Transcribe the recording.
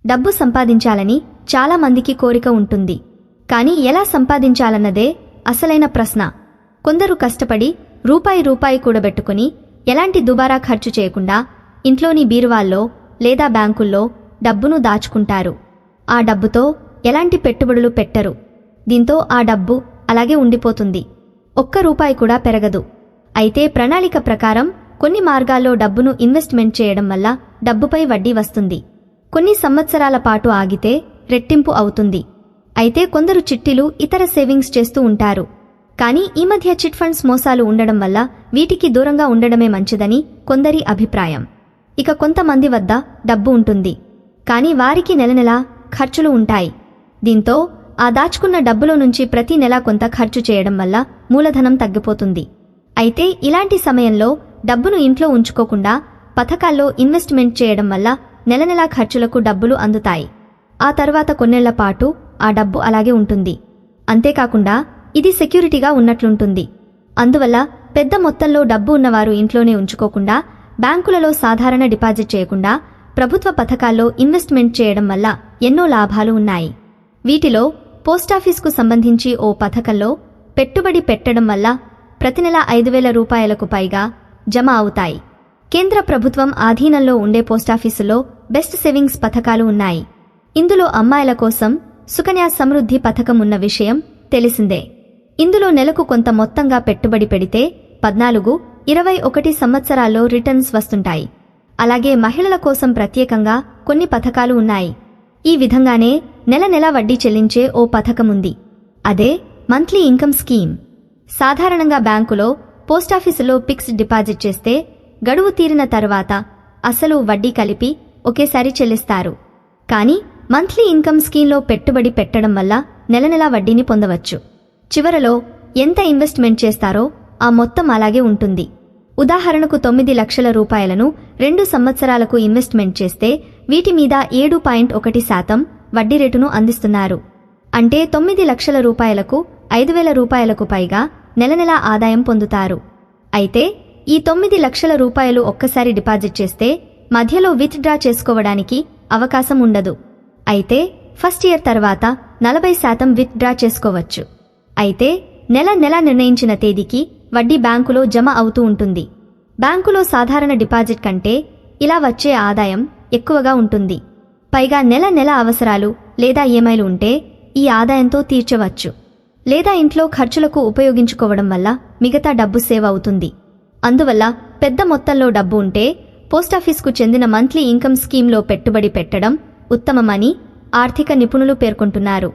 డబ్బు సంపాదించాలని చాలా మందికి కోరిక ఉంటుంది. కానీ ఎలా సంపాదించాలన్నదే అసలైన ప్రశ్న. కొందరు కష్టపడి రూపాయి కూడబెట్టుకుని ఎలాంటి దుబారా ఖర్చు చేయకుండా ఇంట్లోని బీరువాల్లో లేదా బ్యాంకుల్లో డబ్బును దాచుకుంటారు. ఆ డబ్బుతో ఎలాంటి పెట్టుబడులు పెట్టరు. దీంతో ఆ డబ్బు అలాగే ఉండిపోతుంది. ఒక్క రూపాయి కూడా పెరగదు. అయితే ప్రణాళిక ప్రకారం కొన్ని మార్గాల్లో డబ్బును ఇన్వెస్ట్మెంట్ చేయడం వల్ల డబ్బుపై వడ్డీ వస్తుంది. కొన్ని సంవత్సరాల పాటు ఆగితే రెట్టింపు అవుతుంది. అయితే కొందరు చిట్టీలు ఇతర సేవింగ్స్ చేస్తూ ఉంటారు. కానీ ఈ మధ్య చిట్ ఫండ్స్ మోసాలు ఉండడం వల్ల వీటికి దూరంగా ఉండడమే మంచిదని కొందరి అభిప్రాయం. ఇక కొంతమంది వద్ద డబ్బు ఉంటుంది, కానీ వారికి నెలనెలా ఖర్చులు ఉంటాయి. దీంతో ఆ దాచుకున్న డబ్బులో నుంచి ప్రతి నెలా కొంత ఖర్చు చేయడం వల్ల మూలధనం తగ్గిపోతుంది. అయితే ఇలాంటి సమయంలో డబ్బును ఇంట్లో ఉంచుకోకుండా పథకాల్లో ఇన్వెస్ట్మెంట్ చేయడం వల్ల నెలనెలా ఖర్చులకు డబ్బులు అందుతాయి. ఆ తర్వాత కొన్నేళ్ల పాటు ఆ డబ్బు అలాగే ఉంటుంది. అంతేకాకుండా ఇది సెక్యూరిటీగా ఉన్నట్లుంటుంది. అందువల్ల పెద్ద మొత్తంలో డబ్బు ఉన్నవారు ఇంట్లోనే ఉంచుకోకుండా బ్యాంకులలో సాధారణ డిపాజిట్ చేయకుండా ప్రభుత్వ పథకాల్లో ఇన్వెస్ట్మెంట్ చేయడం వల్ల ఎన్నో లాభాలు ఉన్నాయి. వీటిలో పోస్టాఫీస్కు సంబంధించి ఓ పథకంలో పెట్టుబడి పెట్టడం వల్ల ప్రతి నెల 5,000 రూపాయలకు పైగా జమ అవుతాయి. కేంద్ర ప్రభుత్వం ఆధీనంలో ఉండే పోస్టాఫీసులో బెస్ట్ సేవింగ్స్ పథకాలు ఉన్నాయి. ఇందులో అమ్మాయిల కోసం సుకన్య సమృద్ధి పథకం ఉన్న విషయం తెలిసిందే. ఇందులో నెలకు కొంత మొత్తంగా పెట్టుబడి పెడితే 14-21 సంవత్సరాల్లో రిటర్న్స్ వస్తుంటాయి. అలాగే మహిళల కోసం ప్రత్యేకంగా కొన్ని పథకాలు ఉన్నాయి. ఈ విధంగానే నెల నెలా వడ్డీ చెల్లించే ఓ పథకముంది. అదే మంత్లీ ఇన్కమ్ స్కీమ్. సాధారణంగా బ్యాంకులో పోస్టాఫీసులో ఫిక్స్డ్ డిపాజిట్ చేస్తే గడువు తీరిన తర్వాత అసలు వడ్డీ కలిపి ఒకేసారి చెల్లిస్తారు. కానీ మంత్లీ ఇన్కమ్ స్కీమ్లో పెట్టుబడి పెట్టడం వల్ల నెలనెలా వడ్డీని పొందవచ్చు. చివరలో ఎంత ఇన్వెస్ట్మెంట్ చేస్తారో ఆ మొత్తం అలాగే ఉంటుంది. ఉదాహరణకు 9 లక్షల రూపాయలను 2 సంవత్సరాలకు ఇన్వెస్ట్మెంట్ చేస్తే వీటి మీద 7.1% వడ్డీ రేటును అందిస్తున్నారు. అంటే 9 లక్షల రూపాయలకు 5,000 రూపాయలకు పైగా నెలనెలా ఆదాయం పొందుతారు. అయితే ఈ 9 లక్షల రూపాయలు ఒక్కసారి డిపాజిట్ చేస్తే మధ్యలో విత్ డ్రా చేసుకోవడానికి అవకాశం ఉండదు. అయితే ఫస్ట్ ఇయర్ తర్వాత 40% విత్ డ్రా చేసుకోవచ్చు. అయితే నెల నిర్ణయించిన తేదీకి వడ్డీ బ్యాంకులో జమ అవుతూ ఉంటుంది. బ్యాంకులో సాధారణ డిపాజిట్ కంటే ఇలా వచ్చే ఆదాయం ఎక్కువగా ఉంటుంది. పైగా నెల అవసరాలు లేదా ఈఎంఐలు ఉంటే ఈ ఆదాయంతో తీర్చవచ్చు. లేదా ఇంట్లో ఖర్చులకు ఉపయోగించుకోవడం వల్ల మిగతా డబ్బు సేవ్ అవుతుంది. అందువల్ల పెద్ద మొత్తంలో డబ్బు ఉంటే పోస్టాఫీస్కు చెందిన మంత్లీ ఇన్కమ్ స్కీమ్లో పెట్టుబడి పెట్టడం ఉత్తమమని ఆర్థిక నిపుణులు పేర్కొంటున్నారు.